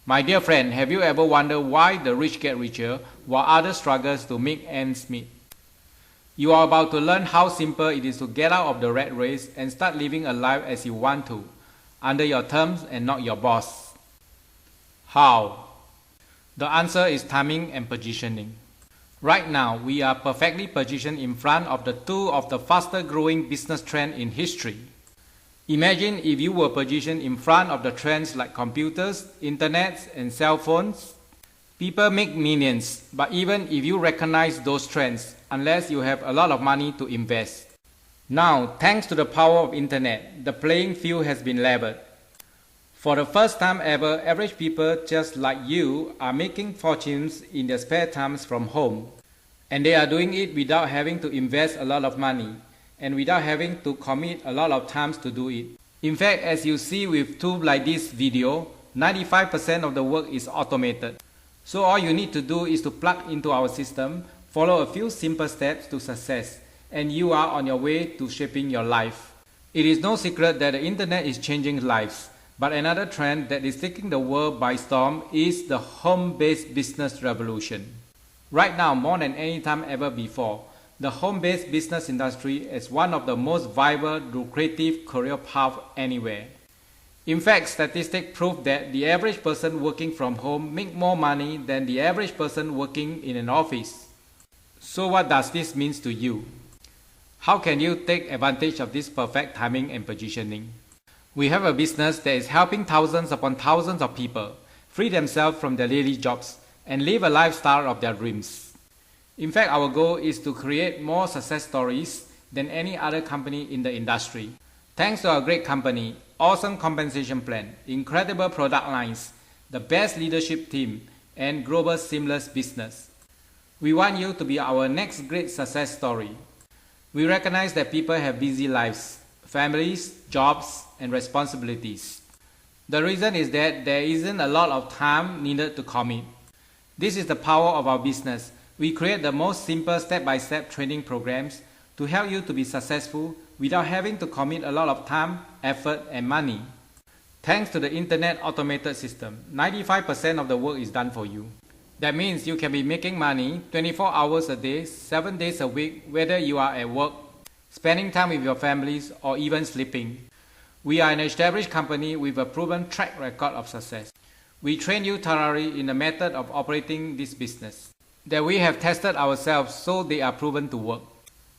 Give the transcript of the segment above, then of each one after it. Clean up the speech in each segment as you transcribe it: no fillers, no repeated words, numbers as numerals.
My dear friend, have you ever wondered why the rich get richer while others struggle to make ends meet? You are about to learn how simple it is to get out of the rat race and start living a life as you want to, under your terms and not your boss. How? The answer is timing and positioning. Right now, we are perfectly positioned in front of the two of the fastest growing business trends in history. Imagine if you were positioned in front of the trends like computers, internet, and cell phones. People make millions, but even if you recognize those trends, unless you have a lot of money to invest. Now, thanks to the power of internet, the playing field has been leveled. For the first time ever, average people just like you are making fortunes in their spare times from home. And they are doing it without having to invest a lot of money and without having to commit a lot of times to do it. In fact, as you see with tools like this video, 95% of the work is automated. So all you need to do is to plug into our system, follow a few simple steps to success, and you are on your way to shaping your life. It is no secret that the internet is changing lives, but another trend that is taking the world by storm is the home-based business revolution. Right now, more than any time ever before, the home-based business industry is one of the most viable, lucrative career paths anywhere. In fact, statistics prove that the average person working from home makes more money than the average person working in an office. So what does this mean to you? How can you take advantage of this perfect timing and positioning? We have a business that is helping thousands upon thousands of people free themselves from their daily jobs and live a lifestyle of their dreams. In fact, our goal is to create more success stories than any other company in the industry. Thanks to our great company, awesome compensation plan, incredible product lines, the best leadership team, and global seamless business. We want you to be our next great success story. We recognize that people have busy lives, families, jobs, and responsibilities. The reason is that there isn't a lot of time needed to commit. This is the power of our business. We create the most simple step-by-step training programs to help you to be successful without having to commit a lot of time, effort, and money. Thanks to the internet automated system, 95% of the work is done for you. That means you can be making money 24 hours a day, 7 days a week, whether you are at work, spending time with your families, or even sleeping. We are an established company with a proven track record of success. We train you thoroughly in the method of operating this business that we have tested ourselves, so they are proven to work.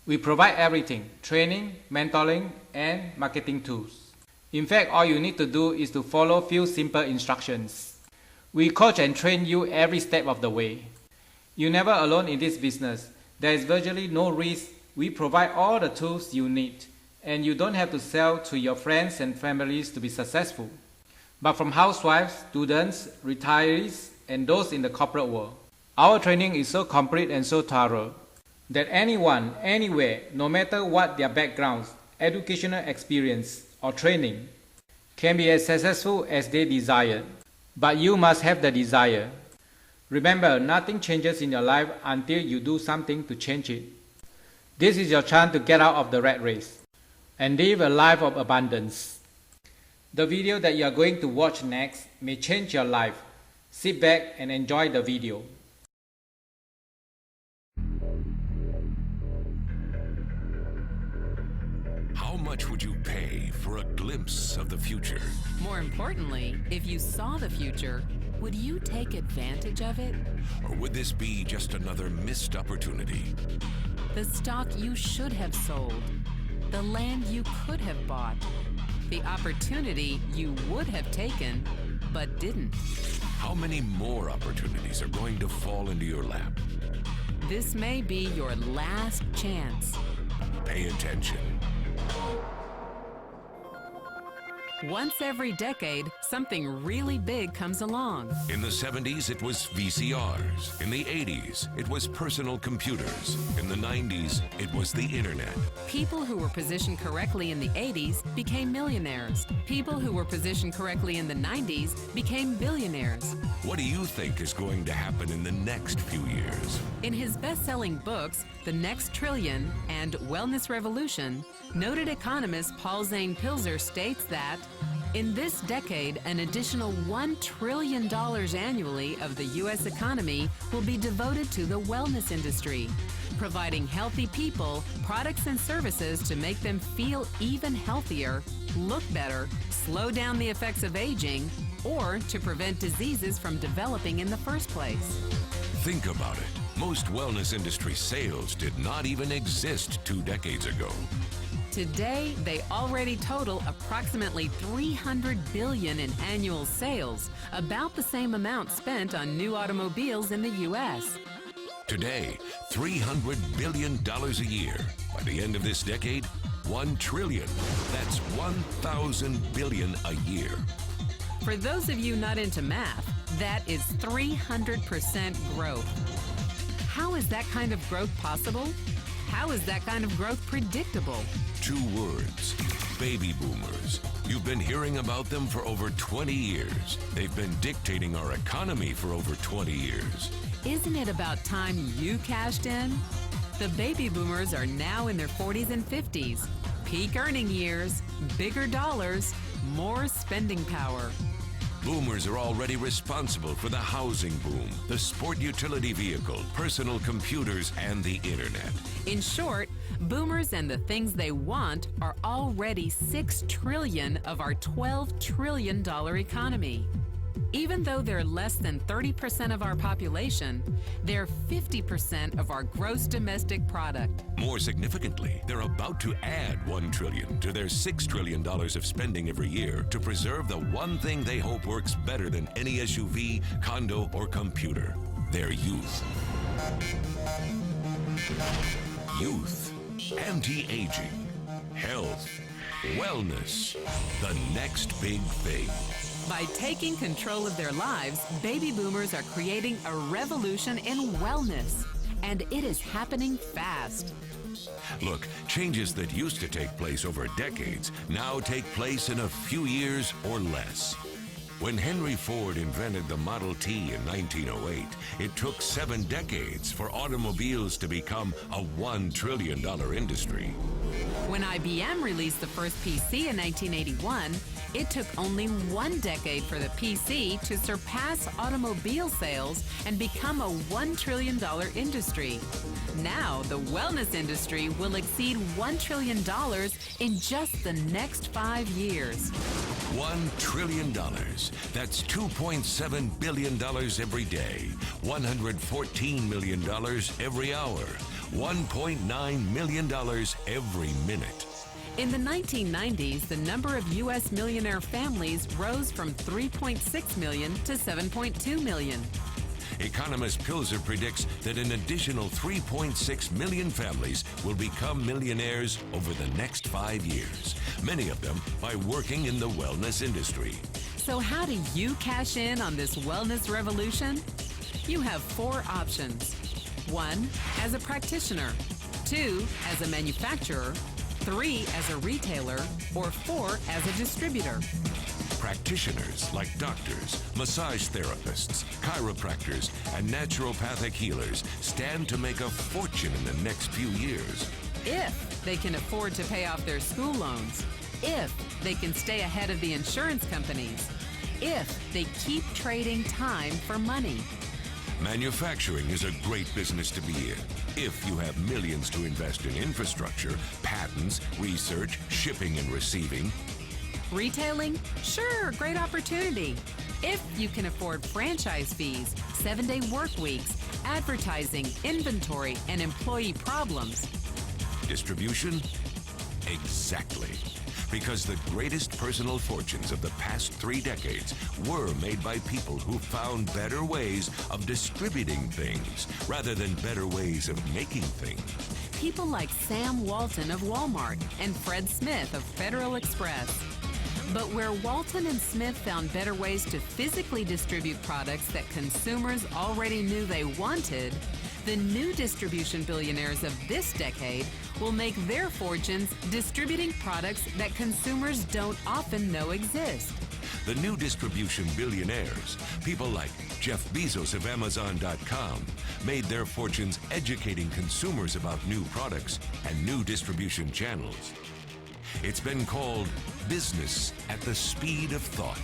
We provide everything: training, mentoring, and marketing tools. In fact, all you need to do is to follow few simple instructions. We coach and train you every step of the way. You're never alone in this business. There is virtually no risk. We provide all the tools you need, and you don't have to sell to your friends and families to be successful, but from housewives, students, retirees, and those in the corporate world. Our training is so complete and so thorough that anyone, anywhere, no matter what their backgrounds, educational experience, or training, can be as successful as they desire. But you must have the desire. Remember, nothing changes in your life until you do something to change it. This is your chance to get out of the rat race and live a life of abundance. The video that you are going to watch next may change your life. Sit back and enjoy the video. How much would you pay for a glimpse of the future? More importantly, if you saw the future, would you take advantage of it? Or would this be just another missed opportunity? The stock you should have sold, the land you could have bought, the opportunity you would have taken, but didn't. How many more opportunities are going to fall into your lap? This may be your last chance. Pay attention. Once every decade, something really big comes along. In the 70s, it was VCRs. In the 80s, it was personal computers. In the 90s, it was the internet. People who were positioned correctly in the 80s became millionaires. People who were positioned correctly in the 90s became billionaires. What do you think is going to happen in the next few years? In his best-selling books, The Next Trillion and Wellness Revolution, noted economist Paul Zane Pilzer states that In this decade, an additional $1 trillion annually of the U.S. economy will be devoted to the wellness industry, providing healthy people products and services to make them feel even healthier, look better, slow down the effects of aging, or to prevent diseases from developing in the first place. Think about it. Most wellness industry sales did not even exist 2 decades ago. Today, they already total approximately $300 billion in annual sales, about the same amount spent on new automobiles in the U.S. Today, $300 billion a year. By the end of this decade, $1 trillion. That's 1,000 billion a year. For those of you not into math, that is 300% growth. How is that kind of growth possible? How is that kind of growth predictable? 2 words: baby boomers. You've been hearing about them for over 20 years. They've been dictating our economy for over 20 years. Isn't it about time you cashed in? The baby boomers are now in their 40s and 50s. Peak earning years, bigger dollars, more spending power. Boomers are already responsible for the housing boom, the sport utility vehicle, personal computers, and the internet. In short, boomers and the things they want are already $6 trillion of our $12 trillion economy. Even though they're less than 30% of our population, they're 50% of our gross domestic product. More significantly, they're about to add $1 trillion to their $6 trillion of spending every year to preserve the one thing they hope works better than any SUV, condo, or computer: their youth. Youth, anti-aging, health, wellness, the next big thing. By taking control of their lives, baby boomers are creating a revolution in wellness. And it is happening fast. Look, changes that used to take place over decades now take place in a few years or less. When Henry Ford invented the Model T in 1908, it took 7 decades for automobiles to become a $1 trillion industry. When IBM released the first PC in 1981, it took only 1 decade for the PC to surpass automobile sales and become a $1 trillion industry. Now, the wellness industry will exceed $1 trillion in just the next 5 years. $1 trillion. That's $2.7 billion every day, $114 million every hour, $1.9 million every minute. In the 1990s, the number of U.S. millionaire families rose from 3.6 million to 7.2 million. Economist Pilzer predicts that an additional 3.6 million families will become millionaires over the next 5 years, many of them by working in the wellness industry. So how do you cash in on this wellness revolution? You have 4 options. 1, as a practitioner. 2, as a manufacturer. 3, as a retailer. Or 4, as a distributor. Practitioners like doctors, massage therapists, chiropractors, and naturopathic healers stand to make a fortune in the next few years. If they can afford to pay off their school loans. If they can stay ahead of the insurance companies. If they keep trading time for money. Manufacturing is a great business to be in if you have millions to invest in infrastructure, patents, research, shipping and receiving. Retailing? Sure, great opportunity. If you can afford franchise fees, 7-day work weeks, advertising, inventory, and employee problems. Distribution? Exactly. Because the greatest personal fortunes of the past 3 decades were made by people who found better ways of distributing things rather than better ways of making things. People like Sam Walton of Walmart and Fred Smith of Federal Express. But where Walton and Smith found better ways to physically distribute products that consumers already knew they wanted, the new distribution billionaires of this decade will make their fortunes distributing products that consumers don't often know exist. The new distribution billionaires, people like Jeff Bezos of Amazon.com, made their fortunes educating consumers about new products and new distribution channels. It's been called business at the speed of thought.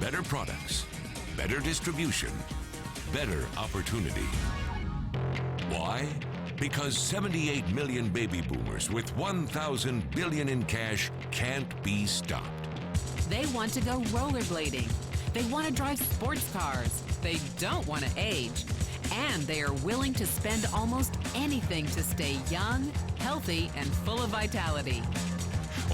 Better products, better distribution, better opportunity. Why? Because 78 million baby boomers with 1,000 billion in cash can't be stopped. They want to go rollerblading. They want to drive sports cars. They don't want to age. And they are willing to spend almost anything to stay young, healthy, and full of vitality.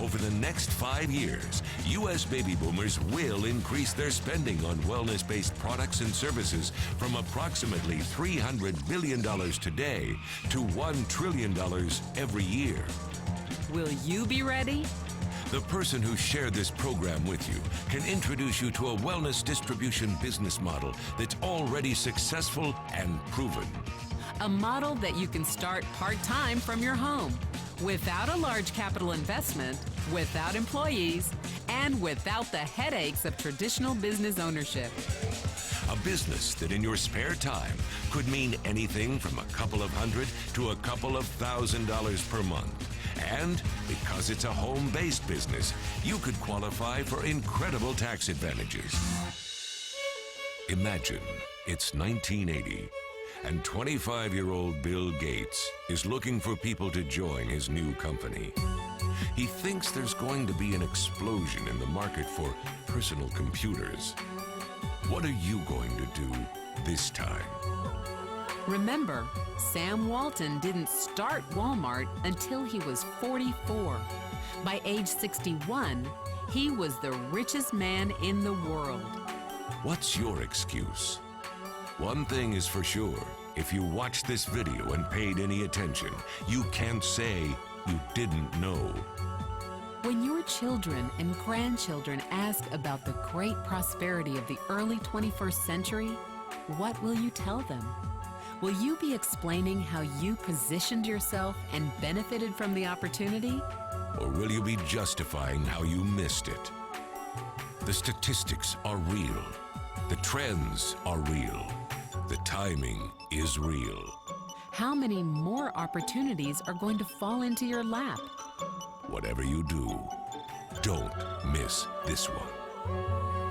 Over the next 5 years, U.S. baby boomers will increase their spending on wellness-based products and services from approximately $300 billion today to $1 trillion every year. Will you be ready? The person who shared this program with you can introduce you to a wellness distribution business model that's already successful and proven. A model that you can start part-time from your home, without a large capital investment, without employees, and without the headaches of traditional business ownership. A business that in your spare time could mean anything from a couple of hundred to a couple of $1,000s per month. And because it's a home-based business, you could qualify for incredible tax advantages. Imagine it's 1980 and 25-year-old Bill Gates is looking for people to join his new company. He thinks there's going to be an explosion in the market for personal computers. What are you going to do this time? Remember, Sam Walton didn't start Walmart until he was 44. By age 61, he was the richest man in the world. What's your excuse? One thing is for sure, if you watched this video and paid any attention, you can't say you didn't know. When your children and grandchildren ask about the great prosperity of the early 21st century, what will you tell them? Will you be explaining how you positioned yourself and benefited from the opportunity? Or will you be justifying how you missed it? The statistics are real. The trends are real. The timing is real. How many more opportunities are going to fall into your lap? Whatever you do, don't miss this one.